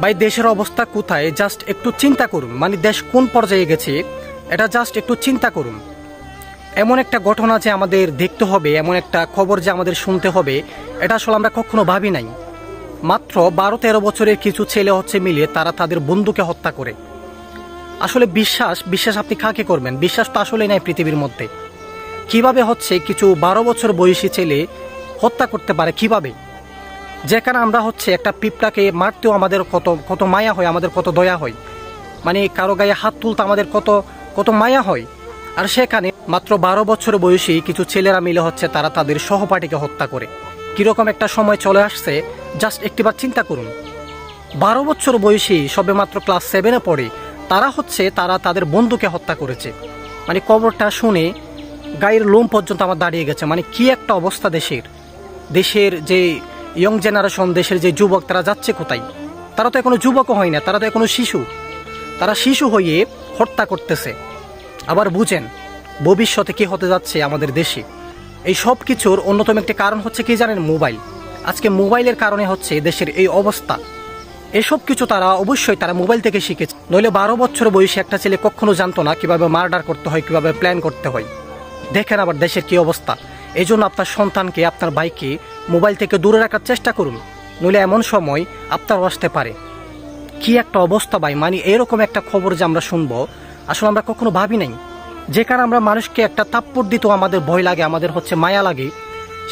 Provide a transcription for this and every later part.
ভাই দেশের অবস্থা কোথায় জাস্ট একটু চিন্তা করুন, মানে দেশ কোন পর্যায়ে গেছে এটা জাস্ট একটু চিন্তা করুন। এমন একটা ঘটনা যে আমাদের দেখতে হবে, এমন একটা খবর যে আমাদের শুনতে হবে, এটা আসলে আমরা কখনো ভাবি নাই। মাত্র 12-13 বছরের কিছু ছেলে মিলে তারা তাদের বন্ধুকে হত্যা করে। আসলে বিশ্বাস আপনি কাকে করবেন? বিশ্বাস তো আসলে নাই পৃথিবীর মধ্যে। কিভাবে কিছু 12 বছর বয়সী ছেলে হত্যা করতে পারে কিভাবে? যেখানে আমরা একটা পিঁপড়াকে মারতেও আমাদের কত মায়া হয়, আমাদের কত দয়া হয়, মানে কারো গায়ে হাত তুলতে আমাদের কত মায়া হয়। আর সেখানে মাত্র 12 বছর বয়সী কিছু ছেলেরা মিলে তারা তাদের সহপাঠীকে হত্যা করে। কিরকম একটা সময় চলে আসছে জাস্ট একটিবার চিন্তা করুন। 12 বছর বয়সী সবে মাত্র ক্লাস 7-এ পড়ে তারা তারা তাদের বন্ধুকে হত্যা করেছে। মানে খবরটা শুনে গায়ের লোম পর্যন্ত আমার দাঁড়িয়ে গেছে। মানে কি একটা অবস্থা দেশের যে ইয়ং জেনারেশন, দেশের যে যুবক, তারা যাচ্ছে কোথায়? তারা তো এখনো যুবকও হয় না, তারা তো এখনো শিশু। তারা শিশু হয়ে হত্যা করতেছে। আবার বুঝেন ভবিষ্যতে কি হতে যাচ্ছে আমাদের দেশে। এই সব কিছুর অন্যতম একটি কারণ কি জানেন? মোবাইল। আজকে মোবাইলের কারণে দেশের এই অবস্থা। এসব কিছু অবশ্যই তারা মোবাইল থেকে শিখেছে, নইলে 12 বছর বয়সী একটা ছেলে কখনো জানতো না কিভাবে মার্ডার করতে হয়, কিভাবে প্ল্যান করতে হয়। দেখেন আবার দেশের কি অবস্থা। এই জন্য আপনার সন্তানকে, আপনার ভাইকে মোবাইল থেকে দূরে রাখার চেষ্টা করুন, নইলে এমন সময় আপনারও আসতে পারে। কি একটা অবস্থা ভাই, মানে এরকম একটা খবর যে আমরা শুনবো আসলে আমরা কখনো ভাবি নাই। যেখানে আমরা মানুষকে একটা থাপ্পড় দিতেও আমাদের ভয় লাগে, আমাদের মায়া লাগে,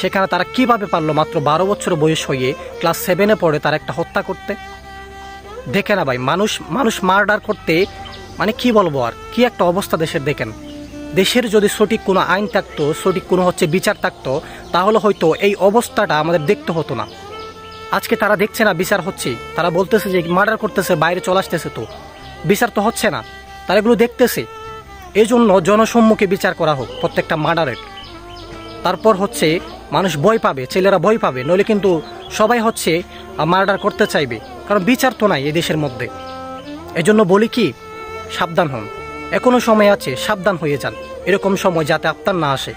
সেখানে তারা কিভাবে পারলো মাত্র 12 বছর বয়স হয়ে ক্লাস 7-এ পড়ে তারা একটা হত্যা করতে। দেখে না ভাই, মানুষ মার্ডার করতে, মানে কি বলবো আর, কি একটা অবস্থা দেশের। দেখেন দেশের যদি সঠিক কোনো আইন থাকতো, সঠিক কোনো বিচার থাকতো, তাহলে হয়তো এই অবস্থাটা আমাদের দেখতে হতো না। আজকে তারা দেখছে না বিচার হচ্ছে, তারা বলতেছে যে মার্ডার করতেছে, বাইরে চলে আসতেছে, তো বিচার তো হচ্ছে না, তারা এগুলো দেখতেছে। এই জন্য জনসম্মুখে বিচার করা হোক প্রত্যেকটা মার্ডারের। তারপর মানুষ ভয় পাবে, ছেলেরা ভয় পাবে, নইলে কিন্তু সবাই মার্ডার করতে চাইবে, কারণ বিচার তো নাই এই দেশের মধ্যে। এজন্য বলি কি, সাবধান হন, এখনো সময় আছে, সাবধান হয়ে যান, এরকম সময় যাতে আপনার না আসে।